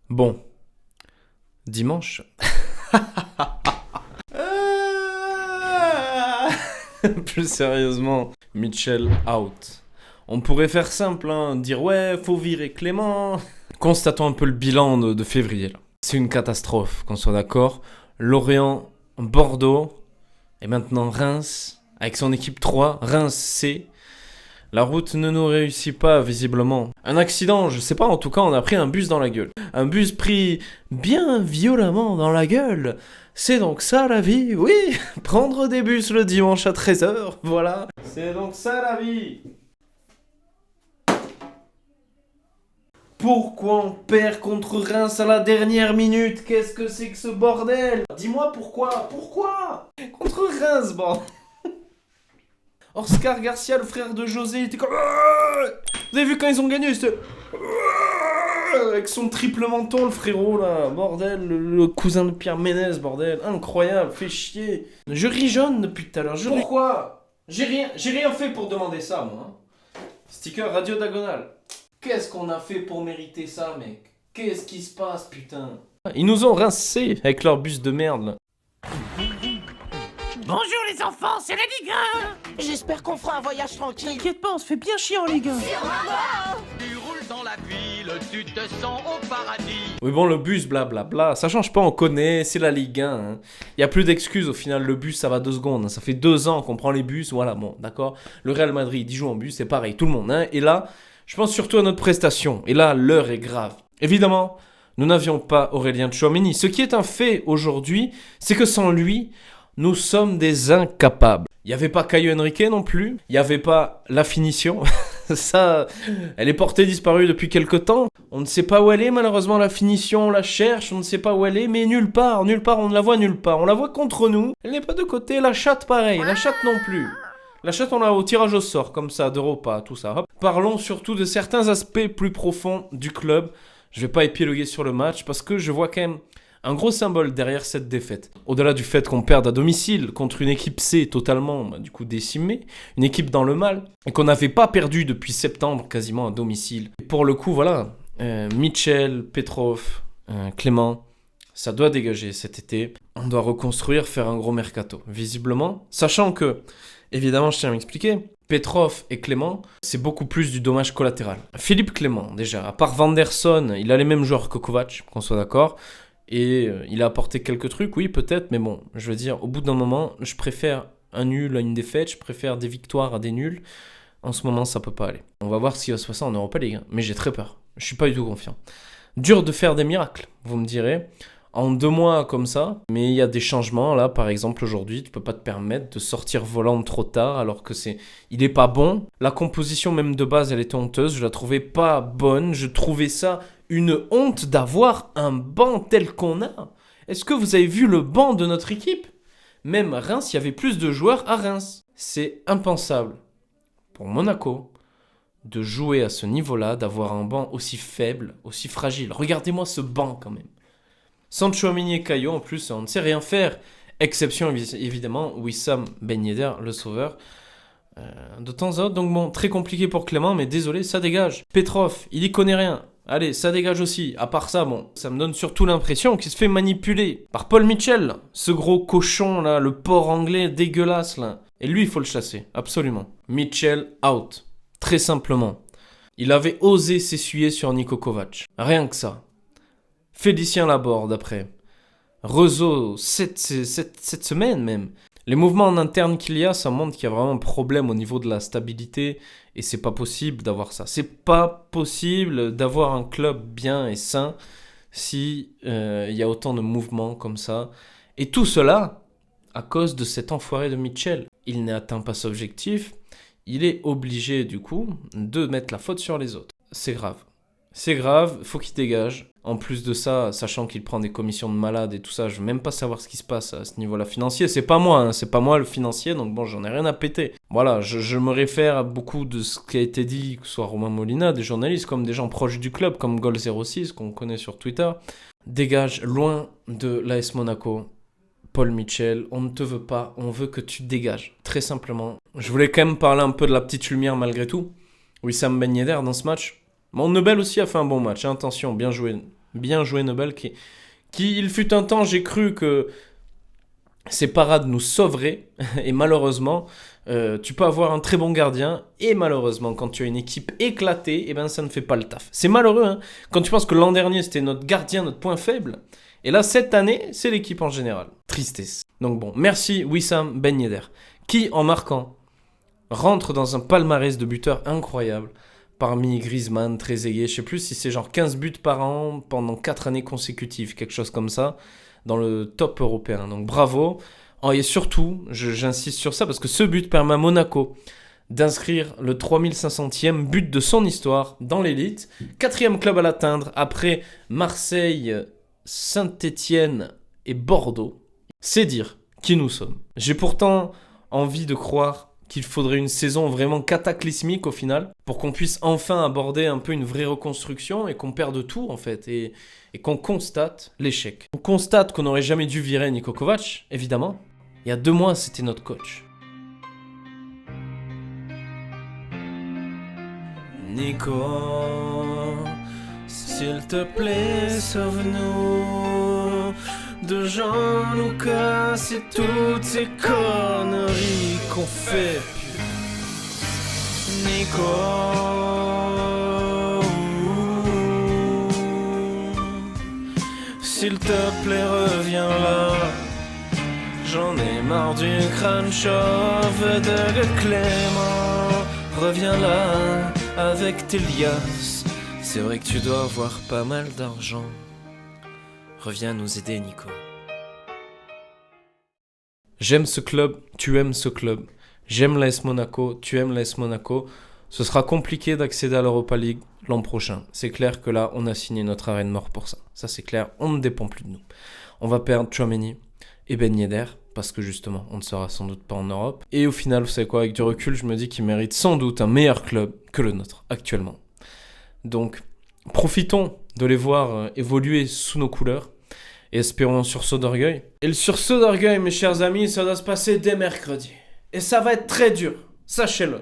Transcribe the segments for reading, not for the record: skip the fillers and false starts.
Bon, dimanche. Plus sérieusement, Mitchell out. On pourrait faire simple, hein, dire ouais, faut virer Clément. Constatons un peu le bilan de février. Là. C'est une catastrophe, qu'on soit d'accord. Lorient, Bordeaux, et maintenant Reims, avec son équipe 3, Reims C. La route ne nous réussit pas, visiblement. Un accident, je sais pas, en tout cas, on a pris un bus dans la gueule. Un bus pris bien violemment dans la gueule. C'est donc ça la vie, oui. Prendre des bus le dimanche à 13h, voilà. C'est donc ça la vie. Pourquoi on perd contre Reims à la dernière minute? Qu'est-ce que c'est que ce bordel? Dis-moi pourquoi? Pourquoi? Contre Reims, bon. Oscar Garcia, le frère de José, était comme... Vous avez vu quand ils ont gagné? C'était... Avec son triple menton, le frérot, là. Bordel, le cousin de Pierre Ménès, bordel. Incroyable, fait chier. Je ris jaune depuis tout à l'heure. Pourquoi? J'ai rien fait pour demander ça, moi. Hein. Sticker Radio Diagonale. Qu'est-ce qu'on a fait pour mériter ça, mec? Qu'est-ce qui se passe, putain? Ils nous ont rincés avec leur bus de merde, là. Bonjour les enfants, c'est la Ligue 1. J'espère qu'on fera un voyage tranquille. T'inquiète pas, on se fait bien chier en Ligue 1. Tu roules dans la ville, tu te sens au paradis. Oui bon, le bus, blablabla, ça change pas, on connaît, c'est la Ligue 1. Hein. Y a plus d'excuses au final, le bus ça va 2 secondes. Hein. Ça fait 2 ans qu'on prend les bus, voilà, bon, d'accord. Le Real Madrid, il joue en bus, c'est pareil, tout le monde. Hein. Et là, je pense surtout à notre prestation. Et là, l'heure est grave. Évidemment, nous n'avions pas Aurélien Tchouaméni. Ce qui est un fait aujourd'hui, c'est que sans lui... Nous sommes des incapables. Il n'y avait pas Caio Henrique non plus. Il n'y avait pas la finition. Ça, elle est portée disparue depuis quelque temps. On ne sait pas où elle est, malheureusement, la finition. On la cherche, on ne sait pas où elle est. Mais nulle part, on ne la voit nulle part. On la voit contre nous. Elle n'est pas de côté. La chatte, pareil. La chatte non plus. La chatte, on l'a au tirage au sort, comme ça, d'Europa, tout ça. Hop. Parlons surtout de certains aspects plus profonds du club. Je vais pas épiloguer sur le match parce que je vois quand même... un gros symbole derrière cette défaite. Au-delà du fait qu'on perde à domicile contre une équipe C totalement du coup décimée, une équipe dans le mal, et qu'on n'avait pas perdu depuis septembre quasiment à domicile. Et pour le coup, voilà, Mitchell, Petrov, Clément, ça doit dégager cet été. On doit reconstruire, faire un gros mercato, visiblement. Sachant que, évidemment, je tiens à m'expliquer, Petrov et Clément, c'est beaucoup plus du dommage collatéral. Philippe Clément, déjà, à part Vanderson, il a les mêmes joueurs que Kovac, qu'on soit d'accord. Et il a apporté quelques trucs, oui, peut-être, mais bon, je veux dire, au bout d'un moment, je préfère un nul à une défaite, je préfère des victoires à des nuls. En ce moment, ça peut pas aller. On va voir ce qui va se passer en Europa League, hein. Mais j'ai très peur. Je suis pas du tout confiant. Dur de faire des miracles, vous me direz. En 2 mois comme ça, mais il y a des changements. Là, par exemple, aujourd'hui, tu peux pas te permettre de sortir volant trop tard alors que il est pas bon. La composition même de base, elle était honteuse. Je la trouvais pas bonne. Je trouvais ça une honte d'avoir un banc tel qu'on a. Est-ce que vous avez vu le banc de notre équipe? Même à Reims, il y avait plus de joueurs à Reims. C'est impensable pour Monaco de jouer à ce niveau-là, d'avoir un banc aussi faible, aussi fragile. Regardez-moi ce banc quand même. Sans Tchouaméni et Caio, en plus, on ne sait rien faire. Exception, évidemment, Wissam Ben Yedder, le sauveur. De temps à autre, donc bon, très compliqué pour Clément, mais désolé, ça dégage. Petrov, il y connaît rien. Allez, ça dégage aussi. À part ça, bon, ça me donne surtout l'impression qu'il se fait manipuler par Paul Mitchell, ce gros cochon là, le porc anglais dégueulasse là. Et lui, il faut le chasser, absolument. Mitchell out, très simplement. Il avait osé s'essuyer sur Niko Kovac. Rien que ça. Félicien Laborde après. Rezo, cette semaine même. Les mouvements en interne qu'il y a, ça montre qu'il y a vraiment un problème au niveau de la stabilité et c'est pas possible d'avoir ça. C'est pas possible d'avoir un club bien et sain si il y a autant de mouvements comme ça. Et tout cela à cause de cet enfoiré de Mitchell. Il n'atteint pas son objectif, il est obligé du coup de mettre la faute sur les autres. C'est grave. C'est grave, faut qu'il dégage. En plus de ça, sachant qu'il prend des commissions de malade et tout ça, je veux même pas savoir ce qui se passe à ce niveau-là financier. C'est pas moi, hein, c'est pas moi le financier, donc bon, j'en ai rien à péter. Voilà, je me réfère à beaucoup de ce qui a été dit, que ce soit Romain Molina, des journalistes, comme des gens proches du club, comme Gol06, qu'on connaît sur Twitter. Dégage, loin de l'AS Monaco. Paul Mitchell, on ne te veut pas, on veut que tu dégages, très simplement. Je voulais quand même parler un peu de la petite lumière malgré tout. Wissam Ben Yedder dans ce match. Mon Nobel aussi a fait un bon match, hein, attention, bien joué Bien joué Nobel, qui il fut un temps, j'ai cru que ces parades nous sauveraient, et malheureusement, tu peux avoir un très bon gardien, et malheureusement, quand tu as une équipe éclatée, eh ben, ça ne fait pas le taf. C'est malheureux, hein, quand tu penses que l'an dernier, c'était notre gardien, notre point faible, et là, cette année, c'est l'équipe en général. Tristesse. Donc bon, merci Wissam Ben Yedder, qui, en marquant, rentre dans un palmarès de buteurs incroyable, parmi Griezmann, Trezeguet, je sais plus si c'est genre 15 buts par an pendant 4 années consécutives, quelque chose comme ça, dans le top européen. Donc bravo. Et surtout, j'insiste sur ça parce que ce but permet à Monaco d'inscrire le 3500e but de son histoire dans l'élite. 4e club à l'atteindre après Marseille, Saint-Étienne et Bordeaux. C'est dire qui nous sommes. J'ai pourtant envie de croire qu'il faudrait une saison vraiment cataclysmique au final pour qu'on puisse enfin aborder un peu une vraie reconstruction et qu'on perde tout en fait et qu'on constate l'échec. On constate qu'on n'aurait jamais dû virer Niko Kovac, évidemment. Il y a 2 mois, c'était notre coach. Nico, s'il te plaît, sauve-nous de Jean-Lucas et toutes ces conneries qu'on fait. Nico, s'il te plaît, reviens là. J'en ai marre du crâne chauve de Clément. Reviens là avec tes liasses. C'est vrai que tu dois avoir pas mal d'argent. Reviens nous aider, Nico. J'aime ce club, tu aimes ce club. J'aime l'AS Monaco, tu aimes l'AS Monaco. Ce sera compliqué d'accéder à l'Europa League l'an prochain. C'est clair que là, on a signé notre arrêt de mort pour ça. Ça, c'est clair, on ne dépend plus de nous. On va perdre Tchouaméni et Ben Yedder, parce que justement, on ne sera sans doute pas en Europe. Et au final, vous savez quoi, avec du recul, je me dis qu'il mérite sans doute un meilleur club que le nôtre, actuellement. Donc, profitons de les voir évoluer sous nos couleurs. Et espérons un sursaut d'orgueil. Et le sursaut d'orgueil, mes chers amis, ça doit se passer dès mercredi. Et ça va être très dur, sachez-le.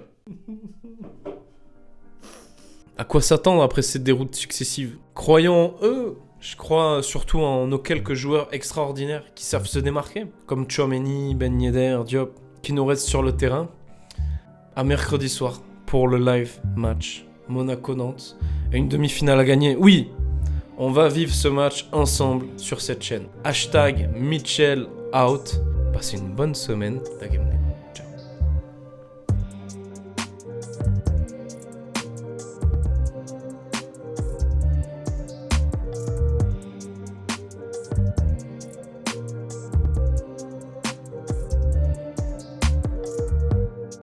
À quoi s'attendre après ces déroutes successives? Croyons en eux. Je crois surtout en nos quelques joueurs extraordinaires qui savent se démarquer, comme Tchouaméni, Ben Yedder, Diop, qui nous restent sur le terrain. À mercredi soir, pour le live match Monaco-Nantes, et une demi-finale à gagner. Oui, on va vivre ce match ensemble sur cette chaîne. #Mitchell out. Passez une bonne semaine.